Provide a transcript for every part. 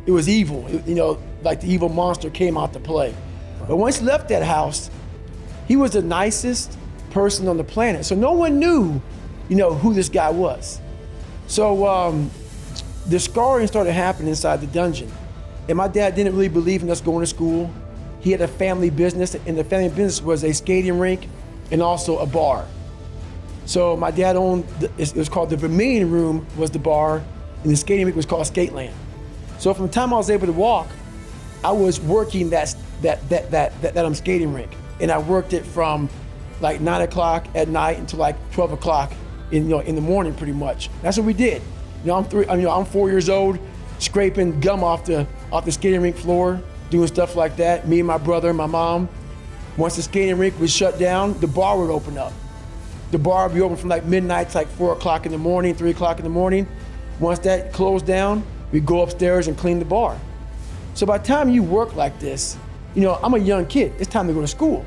it was evil. Like the evil monster came out to play. But once he left that house, he was the nicest person on the planet. So no one knew, who this guy was. So the scarring started happening inside the dungeon. And my dad didn't really believe in us going to school. He had a family business, and the family business was a skating rink and also a bar. So my dad owned, it was called the Vermilion Room was the bar, and the skating rink was called Skateland. So from the time I was able to walk, I was working that skating rink. And I worked it from like 9 o'clock at night until like 12 o'clock in the morning pretty much. That's what we did. I'm 4 years old, scraping gum off the skating rink floor, doing stuff like that. Me and my brother and my mom. Once the skating rink was shut down, the bar would open up. The bar would be open from like midnight to like 4 o'clock in the morning, 3 o'clock in the morning. Once that closed down, we'd go upstairs and clean the bar. So by the time you work like this, I'm a young kid, it's time to go to school.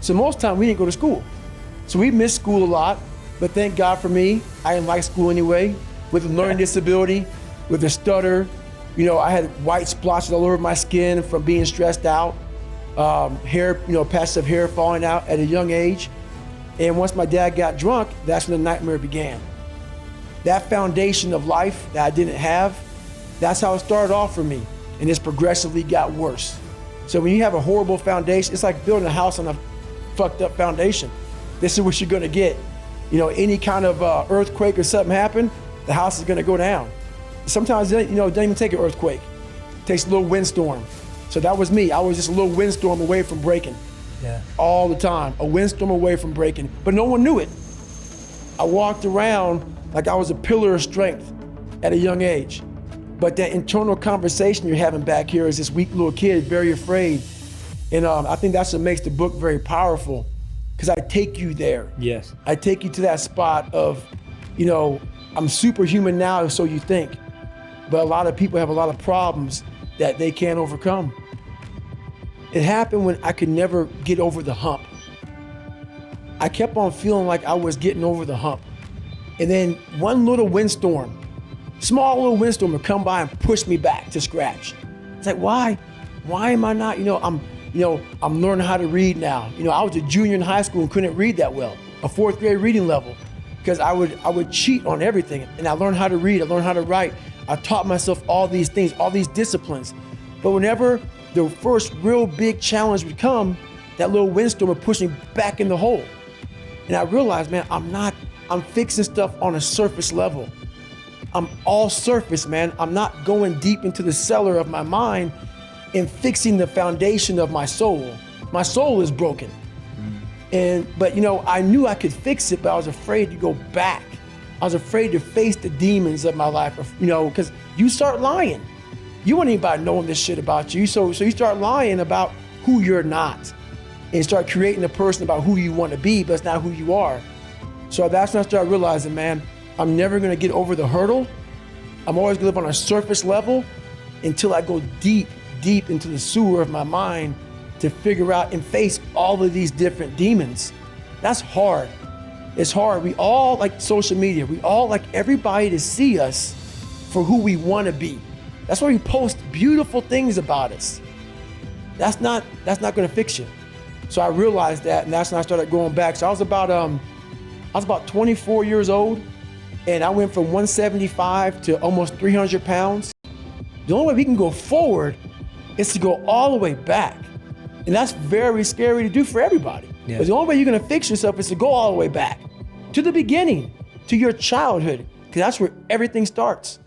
So most of the time we didn't go to school. So we missed school a lot, but thank God for me, I didn't like school anyway. With a learning disability, with a stutter, I had white splotches all over my skin from being stressed out, hair, patches of hair falling out at a young age. And once my dad got drunk, that's when the nightmare began. That foundation of life that I didn't have, that's how it started off for me. And it's progressively got worse. So when you have a horrible foundation, it's like building a house on a fucked up foundation. This is what you're gonna get. Any kind of earthquake or something happen, the house is gonna go down. Sometimes, it doesn't even take an earthquake. It takes a little windstorm. So that was me. I was just a little windstorm away from breaking. Yeah. All the time, a windstorm away from breaking. But no one knew it. I walked around like I was a pillar of strength at a young age. But that internal conversation you're having back here is this weak little kid, very afraid. And I think that's what makes the book very powerful, because I take you there. Yes. I take you to that spot of, I'm superhuman now, so you think. But a lot of people have a lot of problems that they can't overcome. It happened when I could never get over the hump. I kept on feeling like I was getting over the hump. And then one little windstorm, small little windstorm would come by and push me back to scratch. It's like, why? Why am I not, I'm learning how to read now. I was a junior in high school and couldn't read that well, a 4th grade reading level, because I would cheat on everything. And I learned how to read, I learned how to write. I taught myself all these things, all these disciplines. But whenever the first real big challenge would come, that little windstorm would push me back in the hole. And I realized, man, I'm fixing stuff on a surface level. I'm all surface, man. I'm not going deep into the cellar of my mind and fixing the foundation of my soul. My soul is broken. But I knew I could fix it, but I was afraid to go back. I was afraid to face the demons of my life, because you start lying. You want anybody knowing this shit about you. So you start lying about who you're not and start creating a person about who you want to be, but it's not who you are. So that's when I started realizing, man, I'm never gonna get over the hurdle. I'm always gonna live on a surface level until I go deep, deep into the sewer of my mind to figure out and face all of these different demons. That's hard. It's hard. We all like social media. We all like everybody to see us for who we wanna be. That's why we post beautiful things about us. That's not gonna fix you. So I realized that, and that's when I started going back. So I was about 24 years old, and I went from 175 to almost 300 pounds. The only way we can go forward is to go all the way back. And that's very scary to do for everybody. Yeah. But the only way you're gonna fix yourself is to go all the way back to the beginning, to your childhood, because that's where everything starts.